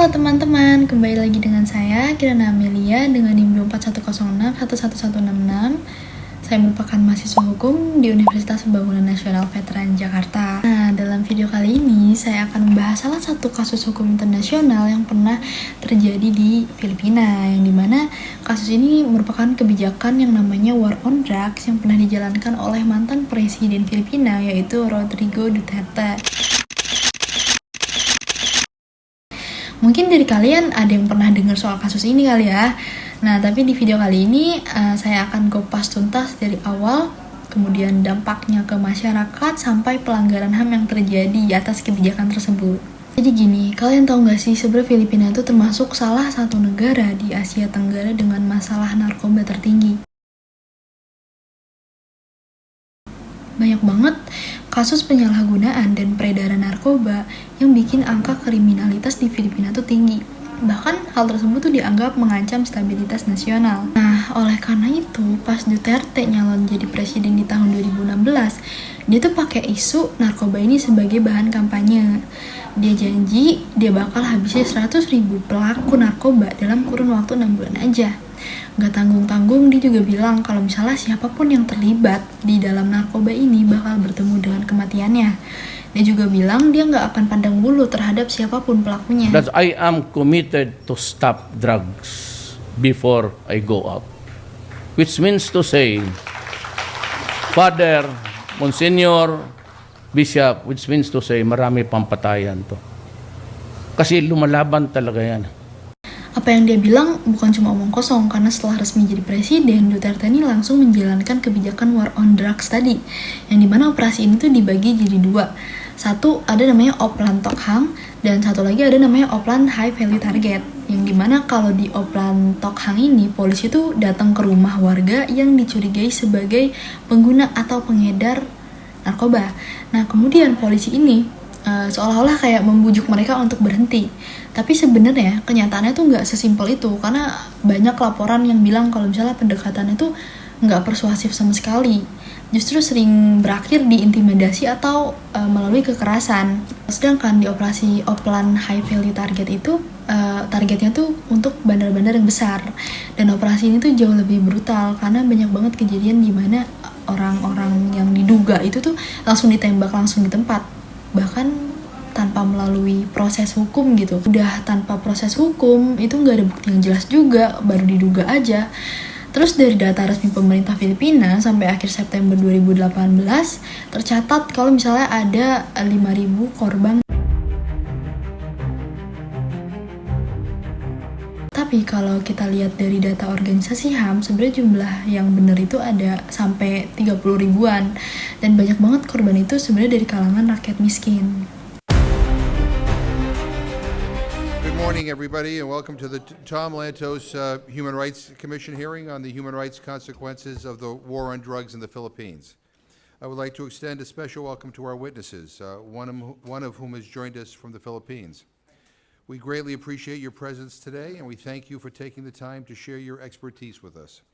Halo teman-teman, kembali lagi dengan saya Kirana Amelia dengan NIM 241061166. Saya merupakan mahasiswa hukum di Universitas Pembangunan Nasional Veteran Jakarta. Nah, dalam video kali ini saya akan membahas salah satu kasus hukum internasional yang pernah terjadi di Filipina, yang dimana kasus ini merupakan kebijakan yang namanya War on Drugs yang pernah dijalankan oleh mantan presiden Filipina, yaitu Rodrigo Duterte. Mungkin dari kalian ada yang pernah dengar soal kasus ini kali ya. Nah, tapi di video kali ini saya akan kupas tuntas dari awal, kemudian dampaknya ke masyarakat sampai pelanggaran HAM yang terjadi atas kebijakan tersebut. Jadi gini, kalian tahu nggak sih sebenarnya Filipina itu termasuk salah satu negara di Asia Tenggara dengan masalah narkoba tertinggi. Banyak banget kasus penyalahgunaan dan peredaran narkoba yang bikin angka kriminalitas di Filipina tuh tinggi. Bahkan hal tersebut tuh dianggap mengancam stabilitas nasional. Nah, oleh karena itu, pas Duterte nyalon jadi presiden di tahun 2016, dia tuh pakai isu narkoba ini sebagai bahan kampanye. Dia janji dia bakal habisin 100.000 pelaku narkoba dalam kurun waktu 6 bulan aja. Gak tanggung-tanggung, dia juga bilang kalau misalnya siapapun yang terlibat di dalam narkoba ini bakal bertemu dengan kematiannya. Dia juga bilang dia gak akan pandang bulu terhadap siapapun pelakunya. That I am committed to stop drugs before I go out. Which means to say, Father, Monsignor, Bishop, which means to say, marami pang patayan to. Kasi lumalaban talaga yan. Apa yang dia bilang bukan cuma omong kosong, karena setelah resmi jadi presiden, Duterte ini langsung menjalankan kebijakan War on Drugs tadi, yang dimana operasi ini tuh dibagi jadi dua. Satu ada namanya Oplan Tokhang, dan satu lagi ada namanya Oplan High Value Target, yang dimana kalau di Oplan Tokhang ini, polisi tuh datang ke rumah warga yang dicurigai sebagai pengguna atau pengedar narkoba. Nah, kemudian polisi ini seolah-olah kayak membujuk mereka untuk berhenti. Tapi sebenarnya kenyataannya tuh nggak sesimpel itu, karena banyak laporan yang bilang kalau misalnya pendekatannya tuh nggak persuasif sama sekali. Justru sering berakhir di intimidasi atau melalui kekerasan. Sedangkan di operasi Oplan High Value Target itu targetnya tuh untuk bandar-bandar yang besar. Dan operasi ini tuh jauh lebih brutal karena banyak banget kejadian di mana orang-orang yang diduga itu tuh langsung ditembak langsung di tempat. Bahkan tanpa melalui proses hukum gitu. Udah tanpa proses hukum, itu nggak ada bukti yang jelas juga, baru diduga aja. Terus dari data resmi pemerintah Filipina sampai akhir September 2018, tercatat kalau misalnya ada 5.000 korban. Tapi kalau kita lihat dari data organisasi HAM, sebenarnya jumlah yang benar itu ada sampai 30 ribuan. Dan banyak banget korban itu sebenarnya dari kalangan rakyat miskin. Good morning, everybody, and welcome to the Tom Lantos Human Rights Commission hearing on the human rights consequences of the war on drugs in the Philippines. I would like to extend a special welcome to our witnesses, one of whom has joined us from the Philippines. We greatly appreciate your presence today, and we thank you for taking the time to share your expertise with us.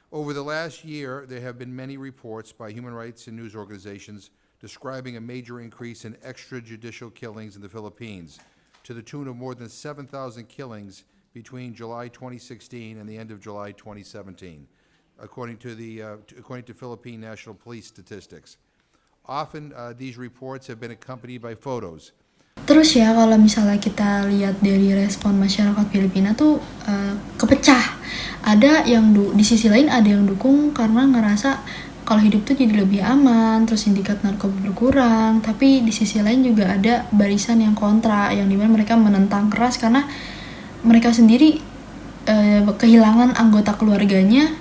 Over the last year, there have been many reports by human rights and news organizations describing a major increase in extrajudicial killings in the Philippines, to the tune of more than 7,000 killings between July 2016 and the end of July 2017, according to Philippine National Police statistics. Often, these reports have been accompanied by photos. Terus ya, kalau misalnya kita lihat dari respon masyarakat Filipina tuh kepecah. Ada yang di sisi lain ada yang dukung karena ngerasa kalau hidup tuh jadi lebih aman, terus sindikat narkoba berkurang. Tapi di sisi lain juga ada barisan yang kontra, yang dimana mereka menentang keras karena mereka sendiri kehilangan anggota keluarganya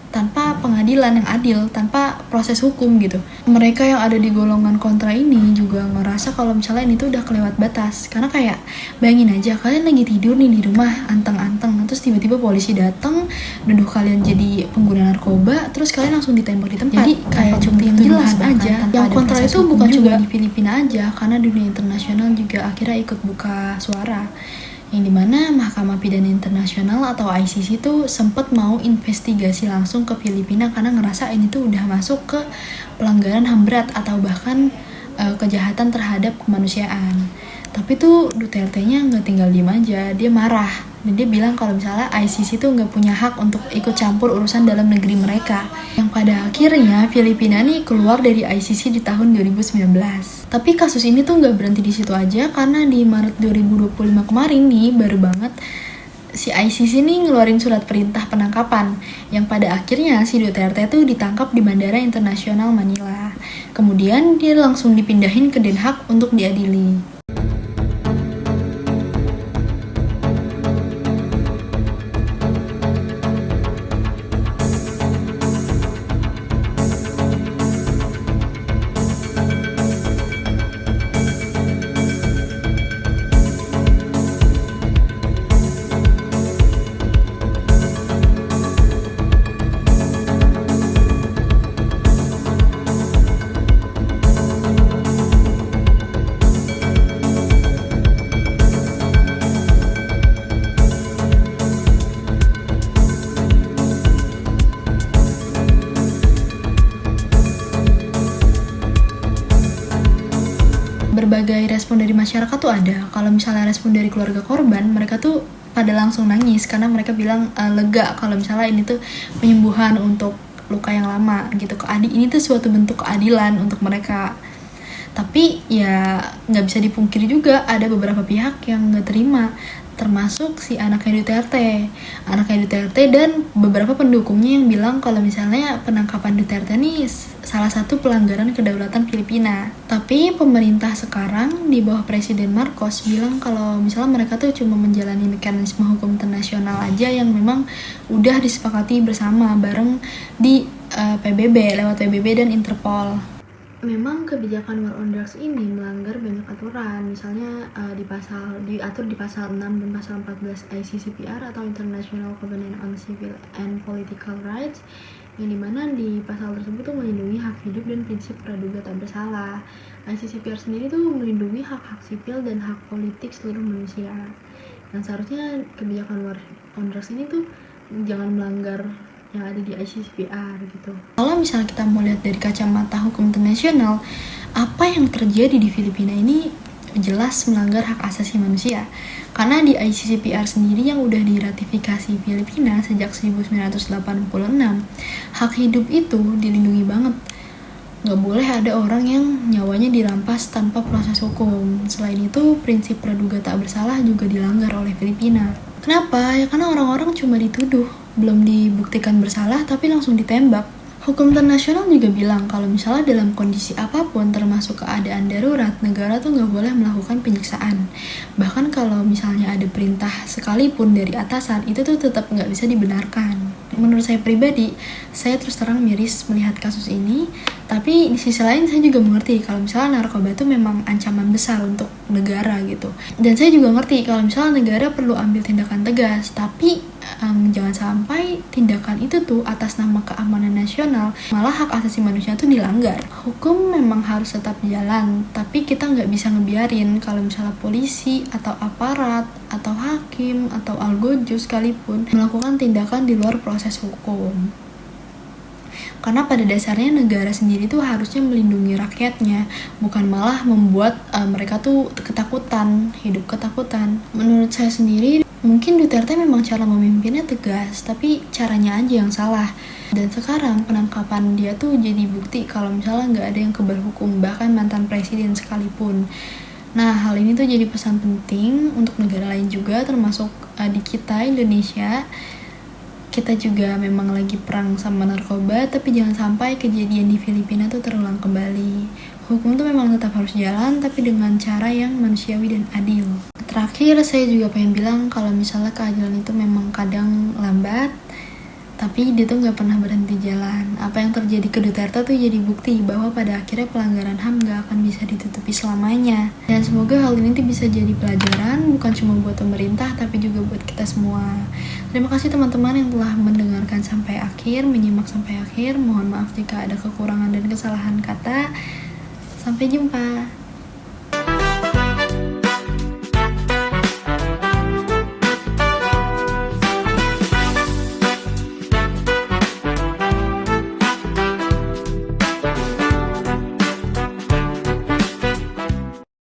tanpa pengadilan yang adil, tanpa proses hukum gitu. Mereka yang ada di golongan kontra ini juga ngerasa kalau misalnya ini tuh udah kelewat batas. Karena kayak bayangin aja, kalian lagi tidur nih di rumah anteng-anteng, terus tiba-tiba polisi datang, nuduh kalian jadi pengguna narkoba, terus kalian langsung ditembak di tempat. Jadi kayak cuma yang jelas aja. Yang kontra itu bukan cuma di Filipina aja, karena dunia internasional juga akhirnya ikut buka suara. Yang dimana Mahkamah Pidana Internasional atau ICC itu sempat mau investigasi langsung ke Filipina karena ngerasa ini tuh udah masuk ke pelanggaran HAM berat atau bahkan kejahatan terhadap kemanusiaan. Tapi tuh Duterte-nya nggak tinggal diem aja, dia marah. Dan dia bilang kalau misalnya ICC tuh nggak punya hak untuk ikut campur urusan dalam negeri mereka. Yang pada akhirnya Filipina nih keluar dari ICC di tahun 2019. Tapi kasus ini tuh nggak berhenti di situ aja, karena di Maret 2025 kemarin nih, baru banget si ICC nih ngeluarin surat perintah penangkapan yang pada akhirnya si Duterte tuh ditangkap di Bandara Internasional Manila. Kemudian dia langsung dipindahin ke Den Haag untuk diadili. Berbagai respon dari masyarakat tuh ada. Kalau misalnya respon dari keluarga korban, mereka tuh pada langsung nangis karena mereka bilang lega kalau misalnya ini tuh penyembuhan untuk luka yang lama gitu. Ini tuh suatu bentuk keadilan untuk mereka. Tapi ya nggak bisa dipungkiri juga ada beberapa pihak yang nggak terima, termasuk si anaknya Duterte dan beberapa pendukungnya yang bilang kalau misalnya penangkapan Duterte ini salah satu pelanggaran kedaulatan Filipina. Tapi pemerintah sekarang di bawah Presiden Marcos bilang kalau misalnya mereka tuh cuma menjalani mekanisme hukum internasional aja yang memang udah disepakati bersama bareng di PBB, lewat PBB dan Interpol. Memang kebijakan War on Drugs ini melanggar banyak aturan, misalnya diatur di pasal 6 dan pasal 14 ICCPR atau International Covenant on Civil and Political Rights, yang dimana di pasal tersebut tuh melindungi hak hidup dan prinsip praduga tak bersalah. ICCPR sendiri tuh melindungi hak-hak sipil dan hak politik seluruh manusia. Dan seharusnya kebijakan War on Drugs ini tuh jangan melanggar yang ada di ICCPR gitu. Kalau misalnya kita mau lihat dari kacamata hukum internasional, apa yang terjadi di Filipina ini jelas melanggar hak asasi manusia. Karena di ICCPR sendiri yang udah diratifikasi Filipina sejak 1986, hak hidup itu dilindungi banget. Nggak boleh ada orang yang nyawanya dirampas tanpa proses hukum. Selain itu, prinsip praduga tak bersalah juga dilanggar oleh Filipina. Kenapa? Ya karena orang-orang cuma dituduh, belum dibuktikan bersalah tapi langsung ditembak. Hukum internasional juga bilang kalau misalnya dalam kondisi apapun termasuk keadaan darurat, negara tuh nggak boleh melakukan penyiksaan. Bahkan kalau misalnya ada perintah sekalipun dari atasan, itu tuh tetap nggak bisa dibenarkan. Menurut saya pribadi, saya terus terang miris melihat kasus ini, tapi di sisi lain saya juga mengerti kalau misalnya narkoba itu memang ancaman besar untuk negara gitu. Dan saya juga ngerti kalau misalnya negara perlu ambil tindakan tegas, tapi jangan sampai tindakan itu tuh atas nama keamanan nasional malah hak asasi manusia tuh dilanggar. Hukum memang harus tetap jalan, tapi kita nggak bisa ngebiarin kalau misalnya polisi atau aparat atau hakim atau algojo sekalipun melakukan tindakan di luar proses hukum. Karena pada dasarnya negara sendiri tuh harusnya melindungi rakyatnya, bukan malah membuat mereka tuh ketakutan, hidup ketakutan. Menurut saya sendiri, mungkin Duterte memang cara memimpinnya tegas, tapi caranya aja yang salah. Dan sekarang penangkapan dia tuh jadi bukti kalau misalnya nggak ada yang kebal hukum, bahkan mantan presiden sekalipun. Nah, hal ini tuh jadi pesan penting untuk negara lain juga, termasuk di kita, Indonesia. Kita juga memang lagi perang sama narkoba, tapi jangan sampai kejadian di Filipina tuh terulang kembali. Hukum tuh memang tetap harus jalan, tapi dengan cara yang manusiawi dan adil. Terakhir, saya juga pengen bilang kalau misalnya keadilan itu memang kadang lambat, tapi dia tuh nggak pernah berhenti jalan. Apa yang terjadi ke Duterte tuh jadi bukti bahwa pada akhirnya pelanggaran HAM nggak akan bisa ditutupi selamanya. Dan semoga hal ini tuh bisa jadi pelajaran, bukan cuma buat pemerintah, tapi juga buat kita semua. Terima kasih teman-teman yang telah mendengarkan sampai akhir, menyimak sampai akhir. Mohon maaf jika ada kekurangan dan kesalahan kata. Sampai jumpa.